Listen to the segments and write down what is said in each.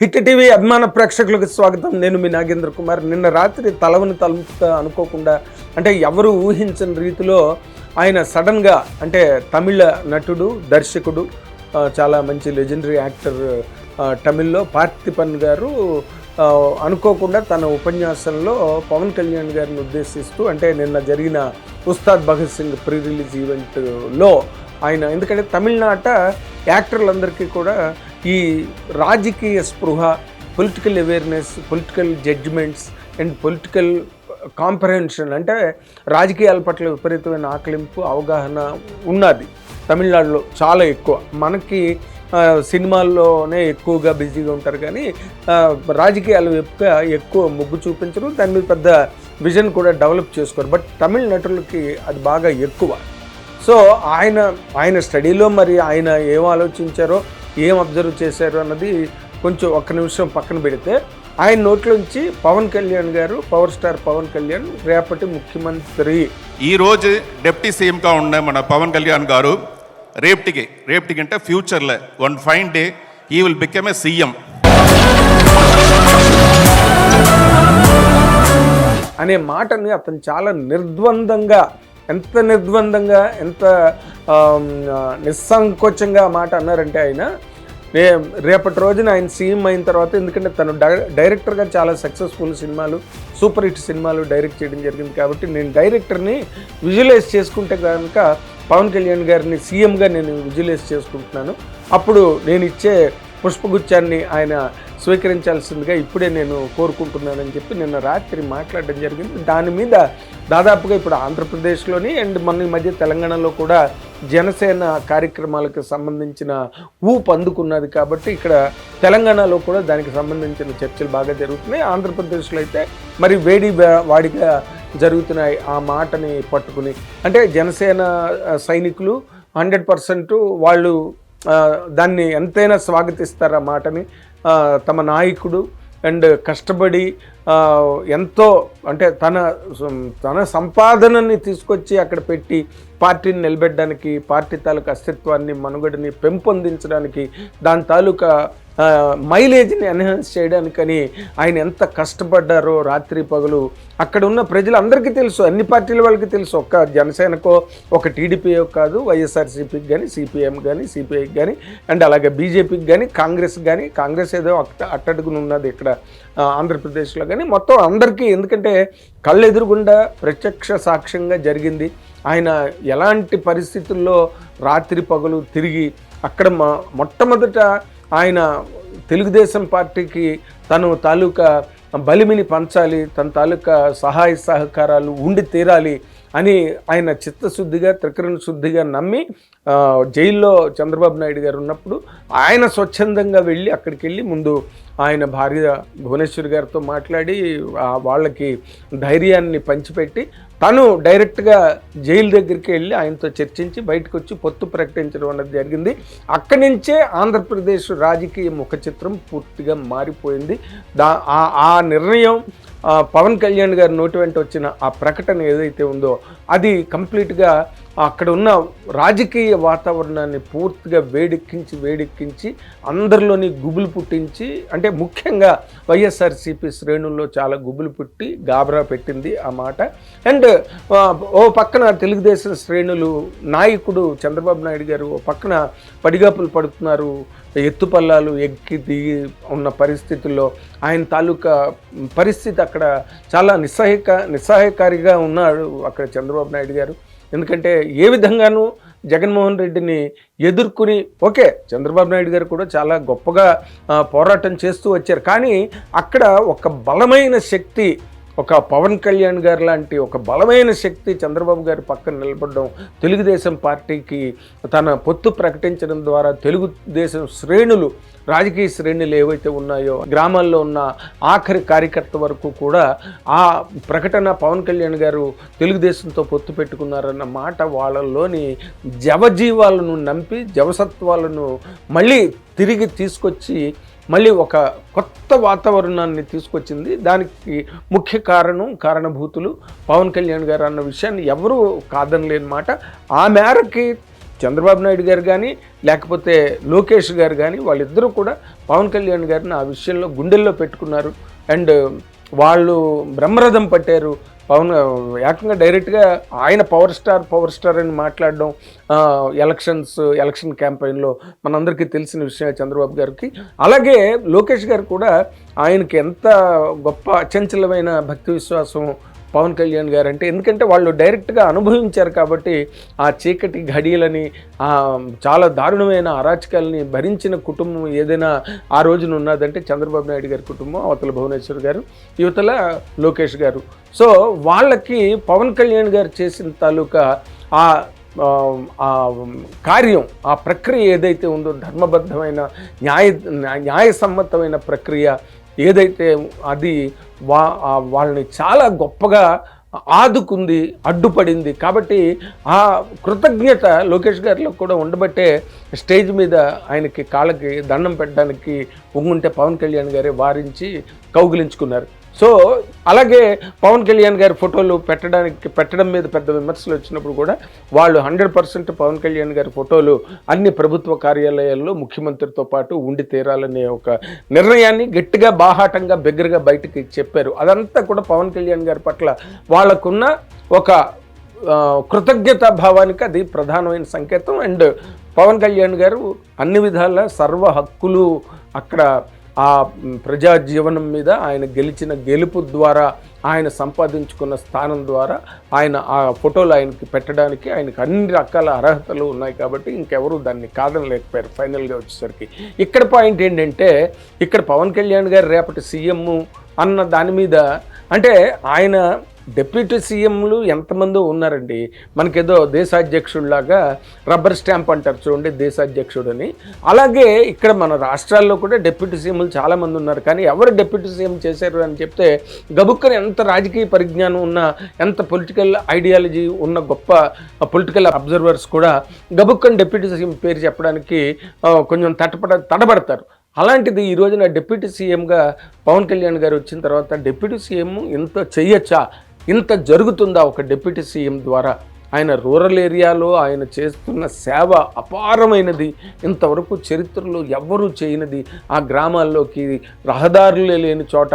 Hit TV అభిమాన ప్రేక్షకులకు స్వాగతం. నేను మీ నాగేంద్ర కుమార్. నిన్న రాత్రి తలవని తలుపుతా అనుకోకుండా, అంటే ఎవరు ఊహించని రీతిలో ఆయన సడన్గా, అంటే తమిళ నటుడు, దర్శకుడు, చాలా మంచి లెజెండరీ యాక్టర్ తమిళ్లో పార్థిపన్ గారు అనుకోకుండా తన ఉపన్యాసంలో పవన్ కళ్యాణ్ గారిని ఉద్దేశిస్తూ, అంటే నిన్న జరిగిన ఉస్తాద్ భగత్ సింగ్ ప్రీ రిలీజ్ ఈవెంట్లో ఆయన, ఎందుకంటే తమిళనాట యాక్టర్లందరికీ కూడా ఈ రాజకీయ స్పృహ, political awareness, political judgements and political comprehension, అంటే రాజకీయాల పట్ల విపరీతమైన ఆకలింపు, అవగాహన ఉన్నది తమిళనాడులో చాలా ఎక్కువ. మనకి సినిమాల్లోనే ఎక్కువగా బిజీగా ఉంటారు, కానీ రాజకీయాలు ఎక్కువ మొగ్గు చూపించరు, దాని మీద పెద్ద విజన్ కూడా డెవలప్ చేసుకోరు. బట్ తమిళ నటులకి అది బాగా ఎక్కువ. సో ఆయన స్టడీలో మరి ఆయన ఏం ఆలోచించారో, ఏం అబ్జర్వ్ చేశారు అన్నది కొంచెం ఒక్క నిమిషం పక్కన పెడితే, ఆయన నోట్లోంచి పవన్ కళ్యాణ్ గారు, పవర్ స్టార్ పవన్ కళ్యాణ్ రేపటి ముఖ్యమంత్రి. ఈరోజు డిప్యూటీ సీఎంగా ఉన్న మన పవన్ కళ్యాణ్ గారు రేపటికి అంటే ఫ్యూచర్లో వన్ ఫైన్ డే ఈ విల్ బికమ్ ఏ సీఎం అనే మాటని అతను చాలా నిర్ద్వందంగా, ఎంత నిస్సంకోచంగా ఆ మాట అన్నారంటే, ఆయన రేపటి రోజున ఆయన సీఎం అయిన తర్వాత, ఎందుకంటే తను డైరెక్టర్గా చాలా సక్సెస్ఫుల్ సినిమాలు, సూపర్ హిట్ సినిమాలు డైరెక్ట్ చేయడం జరిగింది కాబట్టి, నేను డైరెక్టర్ని విజువలైజ్ చేసుకుంటే కనుక పవన్ కళ్యాణ్ గారిని సీఎంగా నేను విజువలైజ్ చేసుకుంటున్నాను. అప్పుడు నేను ఇచ్చే పుష్పగుచ్చాన్ని ఆయన స్వీకరించాల్సిందిగా ఇప్పుడే నేను కోరుకుంటున్నానని చెప్పి నిన్న రాత్రి మాట్లాడడం జరిగింది. దాని మీద దాదాపుగా ఇప్పుడు ఆంధ్రప్రదేశ్లోని అండ్ మన ఈ మధ్య తెలంగాణలో కూడా జనసేన కార్యక్రమాలకు సంబంధించిన ఊపు అందుకున్నది కాబట్టి, ఇక్కడ తెలంగాణలో కూడా దానికి సంబంధించిన చర్చలు బాగా జరుగుతున్నాయి. ఆంధ్రప్రదేశ్లో అయితే మరి వాడిగా జరుగుతున్నాయి ఆ మాటని పట్టుకుని. అంటే జనసేన సైనికులు 100% వాళ్ళు దాన్ని ఎంతైనా స్వాగతిస్తారు ఆ మాటని. తమ నాయకుడు అండ్ కష్టపడి ఎంతో, అంటే తన సంపాదనని తీసుకొచ్చి అక్కడ పెట్టి పార్టీని నిలబెట్టడానికి, పార్టీ తాలూకా అస్తిత్వాన్ని, మనుగడని పెంపొందించడానికి, దాని తాలూకా మైలేజ్ని ఎన్హాన్స్ చేయడానికని ఆయన ఎంత కష్టపడ్డారో రాత్రి పగలు అక్కడ ఉన్న ప్రజలందరికీ తెలుసు, అన్ని పార్టీల వాళ్ళకి తెలుసు. ఒక్క జనసేనకో, ఒక టీడీపీయో కాదు, వైఎస్ఆర్సీపీకి కానీ, సిపిఎం కానీ, సిపిఐకి కానీ, అండ్ అలాగే బీజేపీకి కానీ, కాంగ్రెస్కి కానీ, కాంగ్రెస్ ఏదో అట్టడుగున ఉన్నది ఇక్కడ ఆంధ్రప్రదేశ్లో కానీ, మొత్తం అందరికీ. ఎందుకంటే కళ్ళెదురుగుండా ప్రత్యక్ష సాక్ష్యంగా జరిగింది. ఆయన ఎలాంటి పరిస్థితుల్లో రాత్రి పగలు తిరిగి అక్కడ మొట్టమొదట ఆయన తెలుగుదేశం పార్టీకి తను తాలూకా బలిమిని పంచాలి, తన తాలూకా సహాయ సహకారాలు ఉండి తీరాలి అని ఆయన చిత్తశుద్ధిగా, త్రికరణ శుద్ధిగా నమ్మి, జైల్లో చంద్రబాబు నాయుడు గారు ఉన్నప్పుడు ఆయన స్వచ్ఛందంగా వెళ్ళి అక్కడికి వెళ్ళి ముందు ఆయన భార్య భువనేశ్వరి గారితో మాట్లాడి వాళ్ళకి ధైర్యాన్ని పంచిపెట్టి, తను డైరెక్ట్గా జైలు దగ్గరికి వెళ్ళి ఆయనతో చర్చించి బయటకు వచ్చి పొత్తు ప్రకటించడం అన్నది జరిగింది. అక్కడి నుంచే ఆంధ్రప్రదేశ్ రాజకీయ ముఖ చిత్రం పూర్తిగా మారిపోయింది. ఆ నిర్ణయం, పవన్ కళ్యాణ్ గారి నోటి వెంట వచ్చిన ఆ ప్రకటన ఏదైతే ఉందో, అది కంప్లీట్గా అక్కడ ఉన్న రాజకీయ వాతావరణాన్ని పూర్తిగా వేడెక్కించి అందరిలోని గుబులు పుట్టించి, అంటే ముఖ్యంగా వైఎస్ఆర్సీపీ శ్రేణుల్లో చాలా గుబులు పుట్టి గాబరా పెట్టింది ఆ మాట. అండ్ ఓ పక్కన తెలుగుదేశం శ్రేణులు, నాయకుడు చంద్రబాబు నాయుడు గారు ఓ పక్కన పడిగాపులు పడుతున్నారు, ఎత్తుపల్లాలు ఎక్కి దిగి ఉన్న పరిస్థితుల్లో ఆయన తాలూకా పరిస్థితి అక్కడ చాలా నిస్సహాయకారిగా ఉన్నాడు అక్కడ చంద్రబాబు నాయుడు గారు. ఎందుకంటే ఏ విధంగానూ జగన్మోహన్ రెడ్డిని ఎదుర్కొని, ఓకే చంద్రబాబు నాయుడు గారు కూడా చాలా గొప్పగా పోరాటం చేస్తూ వచ్చారు, కానీ అక్కడ ఒక బలమైన శక్తి, ఒక పవన్ కళ్యాణ్ గారు లాంటి ఒక బలమైన శక్తి చంద్రబాబు గారి పక్కన నిలబడడం, తెలుగుదేశం పార్టీకి తన పొత్తు ప్రకటించడం ద్వారా తెలుగుదేశం శ్రేణులు, రాజకీయ శ్రేణులు ఏవైతే ఉన్నాయో, గ్రామాల్లో ఉన్న ఆఖరి కార్యకర్త వరకు కూడా ఆ ప్రకటన పవన్ కళ్యాణ్ గారు తెలుగుదేశంతో పొత్తు పెట్టుకున్నారన్న మాట వాళ్ళలోని జవజీవాలను నంపి, జవసత్వాలను మళ్ళీ తిరిగి తీసుకొచ్చి మళ్ళీ ఒక కొత్త వాతావరణాన్ని తీసుకొచ్చింది. దానికి ముఖ్య కారణభూతులు పవన్ కళ్యాణ్ గారు అన్న విషయాన్ని ఎవరూ కాదనలేని మాట. ఆ మేరకి చంద్రబాబు నాయుడు గారు కానీ లేకపోతే లోకేష్ గారు కానీ వాళ్ళిద్దరూ కూడా పవన్ కళ్యాణ్ గారిని ఆ విషయంలో గుండెల్లో పెట్టుకున్నారు. అండ్ వాళ్ళు బ్రహ్మరథం పట్టారు. ఏకంగా డైరెక్ట్గా ఆయన పవర్ స్టార్ అని మాట్లాడడం ఎలక్షన్ క్యాంపెయిన్లో మనందరికీ తెలిసిన విషయమే చంద్రబాబు గారికి. అలాగే లోకేష్ గారు కూడా ఆయనకి ఎంత గొప్ప అచంచలమైన భక్తి విశ్వాసం పవన్ కళ్యాణ్ గారు అంటే, ఎందుకంటే వాళ్ళు డైరెక్ట్గా అనుభవించారు కాబట్టి ఆ చీకటి ఘడియలని చాలా దారుణమైన అరాచకాలని భరించిన కుటుంబం ఏదైనా ఆ రోజున ఉన్నదంటే చంద్రబాబు నాయుడు గారి కుటుంబం, అవతల భువనేశ్వర్ గారు, యువతల లోకేష్ గారు. సో వాళ్ళకి పవన్ కళ్యాణ్ గారు చేసిన తాలూకా ఆ కార్యం, ఆ ప్రక్రియ ఏదైతే ఉందో ధర్మబద్ధమైన న్యాయసమ్మతమైన ప్రక్రియ ఏదైతే అది వాళ్ళని చాలా గొప్పగా ఆదుకుంది, అడ్డుపడింది. కాబట్టి ఆ కృతజ్ఞత లోకేష్ గారిలో కూడా ఉండబట్టే స్టేజ్ మీద ఆయనకి కాళ్ళకి దండం పెట్టడానికి ఉంగుంటే పవన్ కళ్యాణ్ గారే వారించి కౌగిలించుకున్నారు. సో అలాగే పవన్ కళ్యాణ్ గారి ఫోటోలు పెట్టడం మీద పెద్ద విమర్శలు వచ్చినప్పుడు కూడా వాళ్ళు 100% పవన్ కళ్యాణ్ గారి ఫోటోలు అన్ని ప్రభుత్వ కార్యాలయాల్లో ముఖ్యమంత్రితో పాటు ఉండి తీరాలనే ఒక నిర్ణయాన్ని గట్టిగా బాహాటంగా బిగ్గరగా బయటకి చెప్పారు. అదంతా కూడా పవన్ కళ్యాణ్ గారి పట్ల వాళ్ళకున్న ఒక కృతజ్ఞతా భావానికి అది ప్రధానమైన సంకేతం. అండ్ పవన్ కళ్యాణ్ గారు అన్ని విధాల సర్వ హక్కులు అక్కడ ఆ ప్రజా జీవనం మీద ఆయన గెలిచిన గెలుపు ద్వారా, ఆయన సంపాదించుకున్న స్థానం ద్వారా ఆయన ఆ ఫోటోలు ఆయనకి పెట్టడానికి ఆయనకు అన్ని రకాల అర్హతలు ఉన్నాయి. కాబట్టి ఇంకెవరు దాన్ని కాదనలేకపోయారు ఫైనల్గా వచ్చేసరికి. ఇక్కడ పాయింట్ ఏంటంటే, ఇక్కడ పవన్ కళ్యాణ్ గారు రేపటి సీఎం అన్న దాని మీద అంటే ఆయన డిప్యూటీ సీఎంలు ఎంతమందో ఉన్నారండి. మనకేదో దేశాధ్యక్షుడిలాగా రబ్బర్ స్టాంప్ అంటారు చూడండి దేశాధ్యక్షుడని. అలాగే ఇక్కడ మన రాష్ట్రాల్లో కూడా డిప్యూటీ సీఎంలు చాలామంది ఉన్నారు. కానీ ఎవరు డిప్యూటీ సీఎం చేశారు అని చెప్తే గబుక్కని ఎంత రాజకీయ పరిజ్ఞానం ఉన్న, ఎంత పొలిటికల్ ఐడియాలజీ ఉన్న గొప్ప పొలిటికల్ అబ్జర్వర్స్ కూడా గబుక్కని డిప్యూటీ సీఎం పేరు చెప్పడానికి కొంచెం తడబడతారు. అలాంటిది ఈ రోజున డిప్యూటీ సీఎంగా పవన్ కళ్యాణ్ గారు వచ్చిన తర్వాత డిప్యూటీ సీఎం ఇంత చెయ్యొచ్చా, ఇంత జరుగుతుందా ఒక డిప్యూటీ సీఎం ద్వారా? ఆయన రూరల్ ఏరియాలో ఆయన చేస్తున్న సేవ అపారమైనది, ఇంతవరకు చరిత్రలో ఎవ్వరూ చేయనిది. ఆ గ్రామాల్లోకి రహదారులే లేని చోట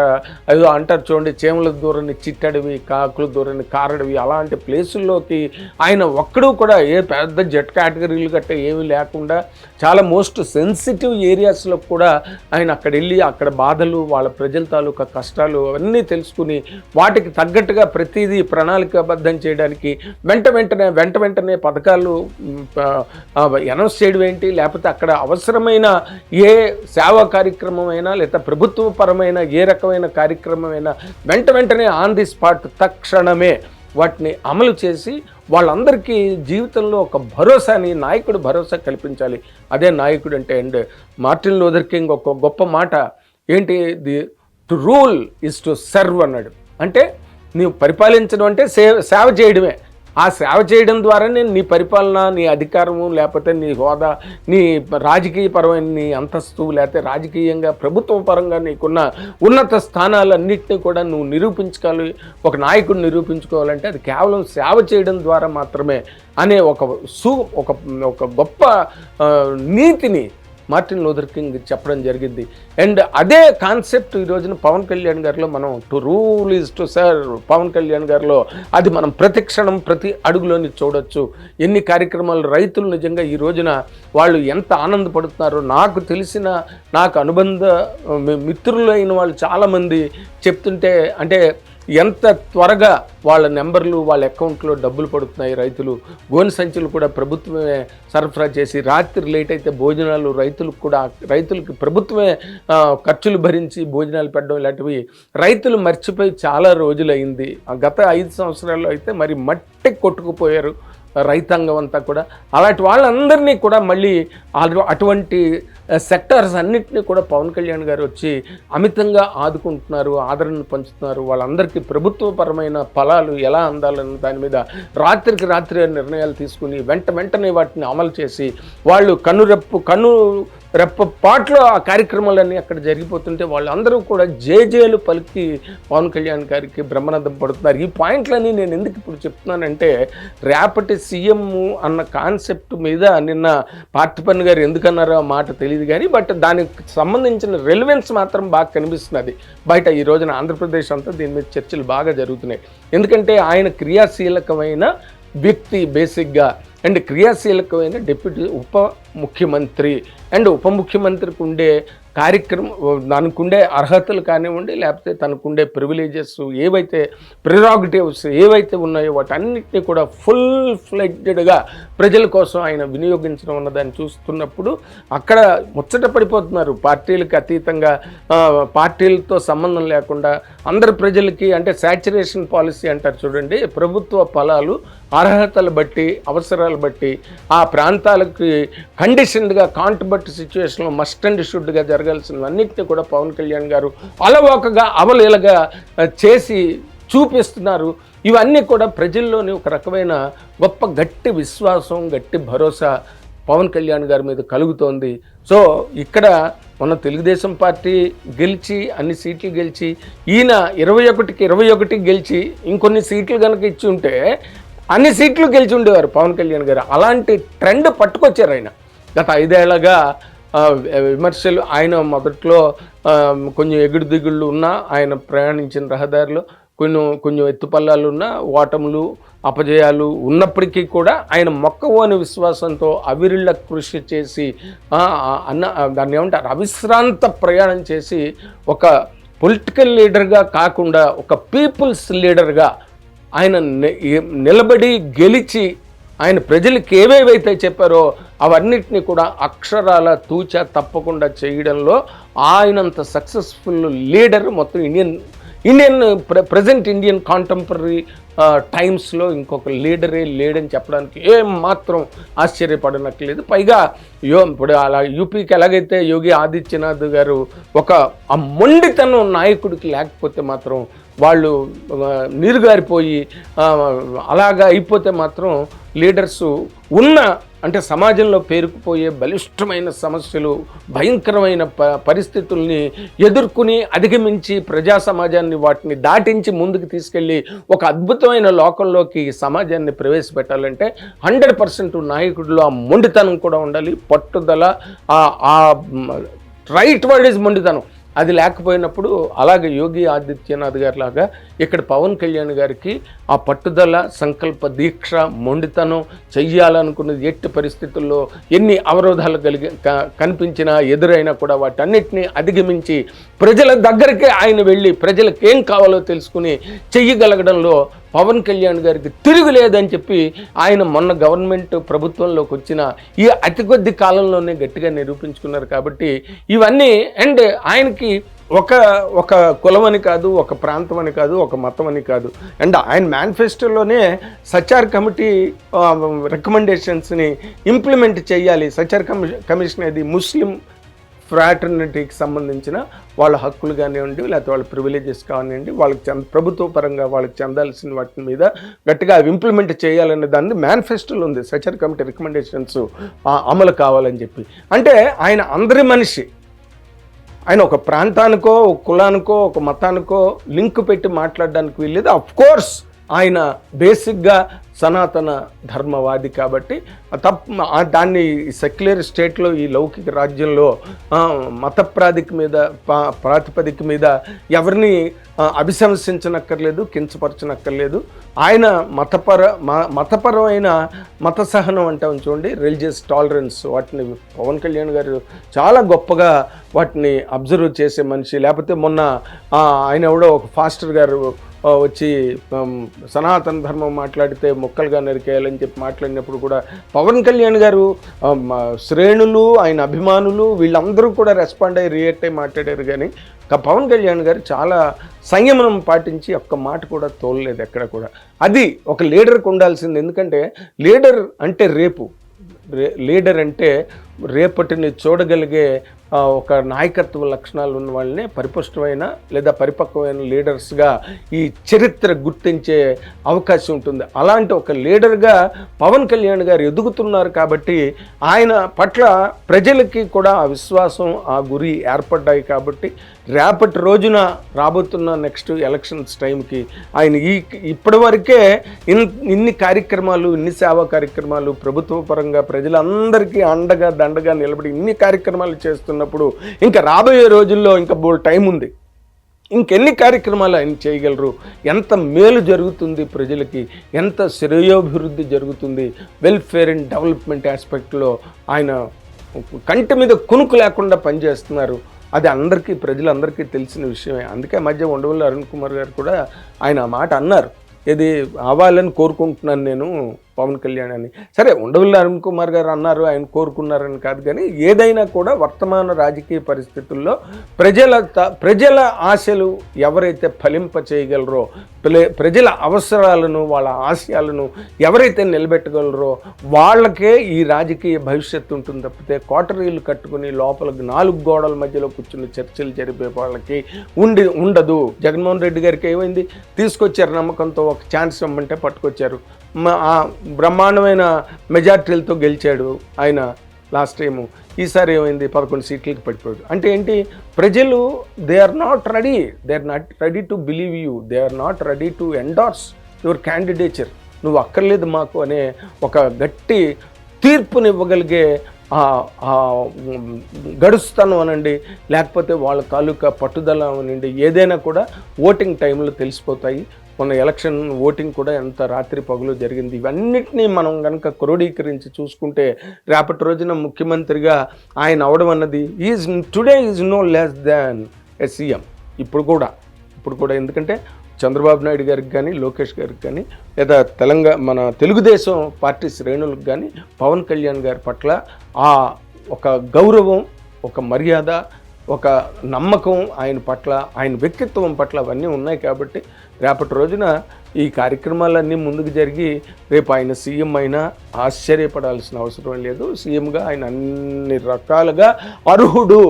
ఏదో అంటారు చూడండి, చేమల దూరని చిట్టడివి, కాకుల దూరని కారడివి, అలాంటి ప్లేసుల్లోకి ఆయన ఒక్కడూ కూడా ఏ పెద్ద జెట్ కేటగిరీలు గట్ట ఏమీ లేకుండా చాలా మోస్ట్ సెన్సిటివ్ ఏరియాస్లో కూడా ఆయన అక్కడ వెళ్ళి అక్కడ బాధలు, వాళ్ళ ప్రజల తాలూకా కష్టాలు అవన్నీ తెలుసుకుని వాటికి తగ్గట్టుగా ప్రతిదీ ప్రణాళికాబద్ధం చేయడానికి వెంటనే పథకాలు అనౌన్స్ చేయడం ఏంటి, లేకపోతే అక్కడ అవసరమైన ఏ సేవా కార్యక్రమం అయినా లేదా ప్రభుత్వపరమైన ఏ రకమైన కార్యక్రమం అయినా వెంటనే ఆన్ ది స్పాట్ తక్షణమే వాటిని అమలు చేసి వాళ్ళందరికీ జీవితంలో ఒక భరోసాని, నాయకుడు భరోసా కల్పించాలి. అదే నాయకుడు అంటే. అండ్ మార్టిన్ లూథర్ కింగ్ ఒక గొప్ప మాట ఏంటి, to rule is to serve అన్నాడు. అంటే నీవు పరిపాలించడం అంటే సేవ చేయడమే. ఆ సేవ చేయడం ద్వారానే నీ పరిపాలన, నీ అధికారము, లేకపోతే నీ హోదా, నీ రాజకీయపరమైన నీ అంతస్తు, లేకపోతే రాజకీయంగా ప్రభుత్వ పరంగా నీకున్న ఉన్నత స్థానాలన్నింటినీ కూడా నువ్వు నిరూపించుకోవాలి. ఒక నాయకుడు నిరూపించుకోవాలంటే అది కేవలం సేవ చేయడం ద్వారా మాత్రమే అనే ఒక గొప్ప నీతిని మార్టిన్ లూథర్ కింగ్ చెప్పడం జరిగింది. అండ్ అదే కాన్సెప్ట్ ఈ రోజున పవన్ కళ్యాణ్ గారిలో మనం to rule is to serve, Pawan Kalyan గారిలో అది మనం ప్రతి క్షణం ప్రతి అడుగులోని చూడొచ్చు. ఎన్ని కార్యక్రమాలు, రైతులు నిజంగా ఈ రోజున వాళ్ళు ఎంత ఆనందపడుతున్నారో నాకు అనుబంధ మిత్రులైన వాళ్ళు చాలామంది చెప్తుంటే, అంటే ఎంత త్వరగా వాళ్ళ నెంబర్లు, వాళ్ళ అకౌంట్లో డబ్బులు పడుతున్నాయి. రైతులు గోనె సంచులు కూడా ప్రభుత్వమే సరఫరా చేసి, రాత్రి లేట్ అయితే భోజనాలు రైతులకి ప్రభుత్వమే ఖర్చులు భరించి భోజనాలు పెట్టడం, ఇలాంటివి రైతులు మర్చిపోయి చాలా రోజులైంది. గత 5 సంవత్సరాల్లో అయితే మరి మట్టి కొట్టుకుపోయారు రైతాంగం అంతా కూడా. అలాంటి వాళ్ళందరినీ కూడా మళ్ళీ అటువంటి సెక్టార్స్ అన్నింటినీ కూడా పవన్ కళ్యాణ్ గారు వచ్చి అమితంగా ఆదుకుంటున్నారు, ఆదరణ పంచుతున్నారు. వాళ్ళందరికీ ప్రభుత్వపరమైన ఫలాలు ఎలా అందాలన్న దాని మీద రాత్రికి రాత్రి నిర్ణయాలు తీసుకుని వెంటనే వాటిని అమలు చేసి వాళ్ళు కన్ను రెప్పపాట్లో ఆ కార్యక్రమాలన్నీ అక్కడ జరిగిపోతుంటే వాళ్ళందరూ కూడా జేజేలు పలికి పవన్ కళ్యాణ్ గారికి బ్రహ్మరథం పడుతున్నారు. ఈ పాయింట్లన్నీ నేను ఎందుకు ఇప్పుడు చెప్తున్నానంటే, రేపటి సీఎం అన్న కాన్సెప్ట్ మీద నిన్న పార్థిపన్ గారు ఎందుకన్నారో ఆ మాట తెలియదు కానీ, బట్ దానికి సంబంధించిన రెలవెన్స్ మాత్రం బాగా కనిపిస్తున్నది బయట. ఈ రోజున ఆంధ్రప్రదేశ్ అంతా దీని మీద చర్చలు బాగా జరుగుతున్నాయి. ఎందుకంటే ఆయన క్రియాశీలకమైన వ్యక్తి బేసిక్గా, అండ్ క్రియాశీలకమైన డిప్యూటీ ఉప ముఖ్యమంత్రి, అండ్ ఉప ముఖ్యమంత్రికి ఉండే దానికి ఉండే అర్హతలు కానివ్వండి, లేకపోతే తనకుండే ప్రివిలేజెస్ ఏవైతే ప్రిరాగటివ్స్ ఏవైతే ఉన్నాయో వాటన్నిటిని కూడా ఫుల్ ఫ్లెడ్జెడ్గా ప్రజల కోసం ఆయన వినియోగించడం ఉన్నదాన్ని చూస్తున్నప్పుడు అక్కడ ముచ్చట పడిపోతున్నారు. పార్టీలకు అతీతంగా, పార్టీలతో సంబంధం లేకుండా అందరు ప్రజలకి, అంటే శాచురేషన్ పాలసీ అంటారు చూడండి, ప్రభుత్వ ఫలాలు అర్హతలు బట్టి, అవసరాలు బట్టి ఆ ప్రాంతాలకి కండిషన్డ్గా కాంట్బట్ సిచ్యువేషన్లో మస్ట్ అండ్ షుడ్గా జరగాల్సినవన్నింటినీ కూడా పవన్ కళ్యాణ్ గారు అలవోకగా అవలీలగా చేసి చూపిస్తున్నారు. ఇవన్నీ కూడా ప్రజల్లోని ఒక రకమైన గొప్ప గట్టి విశ్వాసం, గట్టి భరోసా పవన్ కళ్యాణ్ గారి మీద కలుగుతోంది. సో ఇక్కడ మన తెలుగుదేశం పార్టీ గెలిచి అన్ని సీట్లు గెలిచి, ఈయన 21కి 21 గెలిచి ఇంకొన్ని సీట్లు కనుక ఇచ్చి ఉంటే అన్ని సీట్లు గెలిచి ఉండేవారు పవన్ కళ్యాణ్ గారు. అలాంటి ట్రెండ్ పట్టుకొచ్చారు ఆయన. గత 5 ఏళ్లుగా విమర్శలు, ఆయన మొదట్లో కొంచెం ఎగుడు దిగుళ్ళు ఉన్నా, ఆయన ప్రయాణించిన రహదారిలో కొంచెం ఎత్తుపల్లాలు ఉన్న ఓటములు అపజయాలు ఉన్నప్పటికీ కూడా ఆయన మొక్కవోని విశ్వాసంతో అవిరిళ్ళ కృషి చేసి దాన్ని ఏమంటారు, అవిశ్రాంత ప్రయాణం చేసి ఒక పొలిటికల్ లీడర్గా కాకుండా ఒక పీపుల్స్ లీడర్గా ఆయన నిలబడి గెలిచి ఆయన ప్రజలకు ఏవేవైతే చెప్పారో అవన్నిటిని కూడా అక్షరాల తూచా తప్పకుండా చేయడంలో ఆయనంత సక్సెస్ఫుల్ లీడర్ మొత్తం ప్రజెంట్ ఇండియన్ కాంటెంపరీ టైమ్స్లో ఇంకొక లీడరే లేడని చెప్పడానికి ఏం మాత్రం ఆశ్చర్యపడనట్లేదు. పైగా ఇప్పుడు అలా యూపీకి ఎలాగైతే యోగి ఆదిత్యనాథ్ గారు ఒక ఆ మొండితనం నాయకుడికి లేకపోతే మాత్రం వాళ్ళు నీరుగారిపోయి అలాగా అయిపోతే మాత్రం లీడర్స్ అంటే సమాజంలో పేరుకుపోయే బలిష్టమైన సమస్యలు, భయంకరమైన పరిస్థితుల్ని ఎదుర్కొని అధిగమించి ప్రజా సమాజాన్ని వాటిని దాటించి ముందుకు తీసుకెళ్ళి ఒక అద్భుతమైన లోకంలోకి సమాజాన్ని ప్రవేశపెట్టాలంటే 100% నాయకుడిలో ఆ మొండితనం కూడా ఉండాలి, పట్టుదల. రైట్ వర్డ్ ఈజ్ మొండితనం. అది లేకపోయినప్పుడు అలాగే యోగి ఆదిత్యనాథ్ గారి లాగా ఇక్కడ పవన్ కళ్యాణ్ గారికి ఆ పట్టుదల, సంకల్ప దీక్ష, మొండితనం, చెయ్యాలనుకున్నది ఎట్టి పరిస్థితుల్లో ఎన్ని అవరోధాలు కనిపించినా ఎదురైనా కూడా వాటన్నిటినీ అధిగమించి ప్రజల దగ్గరికి ఆయన వెళ్ళి ప్రజలకు ఏం కావాలో తెలుసుకుని చెయ్యగలగడంలో పవన్ కళ్యాణ్ గారికి తిరుగులేదని చెప్పి ఆయన మొన్న గవర్నమెంట్ ప్రభుత్వంలోకి వచ్చిన ఈ అతి కొద్ది కాలంలోనే గట్టిగా నిరూపించుకున్నారు. కాబట్టి ఇవన్నీ అండ్ ఆయనకి ఒక కులమని కాదు, ఒక ప్రాంతం అని కాదు, ఒక మతం అని కాదు, అండ్ ఆయన మేనిఫెస్టోలోనే సచార్ కమిటీ రికమెండేషన్స్ని ఇంప్లిమెంట్ చేయాలి. సచార్ కమిషన్ అది ముస్లిం ఫ్రాటర్నిటీకి సంబంధించిన వాళ్ళ హక్కులు కానివ్వండి, లేకపోతే వాళ్ళ ప్రివిలేజెస్ కానివ్వండి, వాళ్ళకి ప్రభుత్వ పరంగా వాళ్ళకి చెందాల్సిన వాటి మీద గట్టిగా అవి ఇంప్లిమెంట్ చేయాలనే దాన్ని మేనిఫెస్టోలో ఉంది. సచార్ కమిటీ రికమెండేషన్స్ అమలు కావాలని చెప్పి. అంటే ఆయన అందరి మనిషి. ఆయన ఒక ప్రాంతానికో, ఒక కులానికో, ఒక మతానికో లింక్ పెట్టి మాట్లాడడానికి వీల్లేదు. అఫ్కోర్స్ ఆయన బేసిక్గా సనాతన ధర్మవాది కాబట్టి దాన్ని సెక్యులర్ స్టేట్లో, ఈ లౌకిక రాజ్యంలో మత ప్రాతిపదిక మీద ఎవరిని అభిశంసించనక్కర్లేదు, కించపరచనక్కర్లేదు. ఆయన మతపరమైన మత సహనం అంటాం చూడండి, రిలీజియస్ టాలరెన్స్, వాటిని పవన్ కళ్యాణ్ గారు చాలా గొప్పగా వాటిని అబ్జర్వ్ చేసే మనిషి. లేకపోతే మొన్న ఆయన ఎవడో ఒక ఫాస్టర్ గారు వచ్చి సనాతన ధర్మం మాట్లాడితే మొక్కలుగా నరికేయాలని చెప్పి మాట్లాడినప్పుడు కూడా పవన్ కళ్యాణ్ గారు శ్రేణులు, ఆయన అభిమానులు వీళ్ళందరూ కూడా రెస్పాండ్ అయ్యి రియాక్ట్ అయ్యి మాట్లాడారు. కానీ పవన్ కళ్యాణ్ గారు చాలా సంయమనం పాటించి ఒక్క మాట కూడా తోలలేదు ఎక్కడ కూడా. అది ఒక లీడర్కి ఉండాల్సింది. ఎందుకంటే లీడర్ అంటే లీడర్ అంటే రేపటిని చూడగలిగే ఒక నాయకత్వ లక్షణాలు ఉన్న వాళ్ళని పరిపుష్టమైన లేదా పరిపక్వమైన లీడర్స్గా ఈ చరిత్ర గుర్తించే అవకాశం ఉంటుంది. అలాంటి ఒక లీడర్గా పవన్ కళ్యాణ్ గారు ఎదుగుతున్నారు కాబట్టి ఆయన పట్ల ప్రజలకి కూడా ఆ విశ్వాసం, ఆ గురి ఏర్పడ్డాయి. కాబట్టి రేపటి రోజున రాబోతున్న నెక్స్ట్ ఎలక్షన్స్ టైంకి ఆయన ఇప్పటి వరకే ఇన్ని కార్యక్రమాలు, ఇన్ని సేవా కార్యక్రమాలు ప్రభుత్వ పరంగా ప్రజలందరికీ అండగా దండగా నిలబడి ఇన్ని కార్యక్రమాలు చేస్తున్నప్పుడు ఇంకా రాబోయే రోజుల్లో ఇంకా బోల్ టైం ఉంది. ఇంకెన్ని కార్యక్రమాలు ఆయన చేయగలరు, ఎంత మేలు జరుగుతుంది ప్రజలకి, ఎంత శ్రేయోభివృద్ధి జరుగుతుంది, వెల్ఫేర్ అండ్ డెవలప్మెంట్ ఆస్పెక్ట్లో ఆయన కంటి మీద కునుకు లేకుండా పనిచేస్తున్నారు. అది అందరికీ, ప్రజలందరికీ తెలిసిన విషయమే. అందుకే మధ్య ఉండవల్లి అరుణ్ కుమార్ గారు కూడా ఆయన ఆ మాట అన్నారు, ఇది అవ్వాలని కోరుకుంటున్నాను నేను పవన్ కళ్యాణ్ అని. సరే, ఉండవల్లి అరుణ్ కుమార్ గారు అన్నారు, ఆయన కోరుకున్నారని కాదు, కానీ ఏదైనా కూడా వర్తమాన రాజకీయ పరిస్థితుల్లో ప్రజల ఆశలు ఎవరైతే ఫలింప చేయగలరో, ప్రజల అవసరాలను, వాళ్ళ ఆశయాలను ఎవరైతే నిలబెట్టగలరో వాళ్ళకే ఈ రాజకీయ భవిష్యత్తు ఉంటుంది తప్పితే కోటరీలు కట్టుకుని లోపల 4 గోడల మధ్యలో కూర్చుని చర్చలు జరిపే వాళ్ళకి ఉండదు. జగన్మోహన్ రెడ్డి గారికి ఏమైంది, తీసుకొచ్చారు నమ్మకంతో, ఒక ఛాన్స్ ఇవ్వమంటే పట్టుకొచ్చారు, బ్రహ్మాండమైన మెజార్టీలతో గెలిచాడు ఆయన లాస్ట్ టైము. ఈసారి ఏమైంది, 11 సీట్లకి పడిపోయాడు. అంటే ఏంటి, ప్రజలు they are not ready to believe you, they are not ready to endorse your candidature, నువ్వు అక్కర్లేదు మాకు అనే ఒక గట్టి తీర్పునివ్వగలిగే గడుస్తాను అనండి, లేకపోతే వాళ్ళ తాలూకా పట్టుదల అనండి, ఏదైనా కూడా ఓటింగ్ టైంలో తెలిసిపోతాయి. మొన్న ఎలక్షన్ ఓటింగ్ కూడా ఎంత రాత్రి పగులు జరిగింది. ఇవన్నిటినీ మనం కనుక క్రోడీకరించి చూసుకుంటే రేపటి రోజున ముఖ్యమంత్రిగా ఆయన అవడం అన్నది today is no less than a CM. ఇప్పుడు కూడా ఎందుకంటే చంద్రబాబు నాయుడు గారికి కానీ, లోకేష్ గారికి కానీ, లేదా మన తెలుగుదేశం పార్టీ శ్రేణులకు కానీ పవన్ కళ్యాణ్ గారి పట్ల ఒక గౌరవం, ఒక మర్యాద, ఒక నమ్మకం ఆయన పట్ల, ఆయన వ్యక్తిత్వం పట్ల అవన్నీ ఉన్నాయి. కాబట్టి రేపటి రోజున ఈ కార్యక్రమాలన్నీ ముందుకు జరిగి రేపు ఆయన సీఎం అయినా ఆశ్చర్యపడాల్సిన అవసరం లేదు. సీఎంగా ఆయన అన్ని రకాలుగా అర్హుడు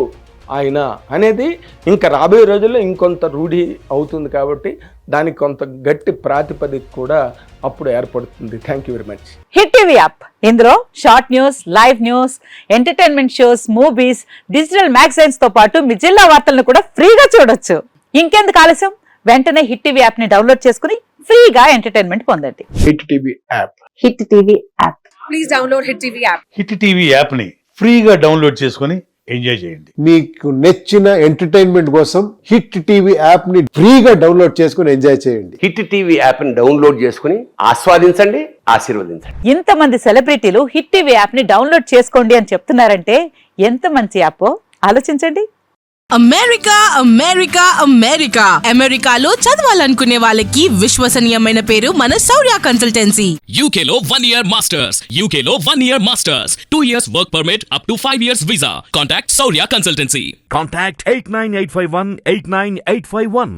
ఆయన అనేది ఇంకా రాబోయే రోజుల్లో ఇంకొంత రూఢి అవుతుంది. కాబట్టి దానికి కొంత గట్టి ప్రాతిపదిక కూడా అప్పుడు ఏర్పడుతుంది. Thank you very much. Hit TV app, ఇందులో short news, live news, entertainment shows, movies, digital magazines తో పాటు మీ జిల్లా వార్తలను కూడా ఫ్రీగా చూడొచ్చు. ఇంకెందుకు ఆలస్యం, వెంటనే హిట్ టీవీ యాప్ ని డౌన్లోడ్ చేసుకుని ఫ్రీగా ఎంటర్టైన్మెంట్ పొందండి. Hit TV app. Hit TV app. Please download hit TV app. Hit TV app ని ఫ్రీగా డౌన్లోడ్ చేసుకుని ఎంజాయ్ చేయండి. మీకు నచ్చిన ఎంటర్టైన్మెంట్ కోసం హిట్ టీవీ యాప్ ని ఫ్రీగా డౌన్లోడ్ చేసుకుని ఎంజాయ్ చేయండి. హిట్ టీవీ యాప్ ని డౌన్లోడ్ చేసుకుని ఆస్వాదించండి, ఆశీర్వదించండి. ఇంతమంది సెలబ్రిటీలు హిట్ టీవీ యాప్ ని డౌన్లోడ్ చేసుకోండి అని చెప్తున్నారంటే ఎంత మంచి యాప్ ఆలోచించండి. అమెరికాలో చదవాలనుకునే వాళ్ళకి విశ్వసనీయమైన పేరు మన శౌర్య కన్సల్టెన్సీ. UK లో 1 year masters, UK లో 1 year masters, 2 years work permit up to 5 years visa. Contact Saurya Consultancy. Contact 89851 89851.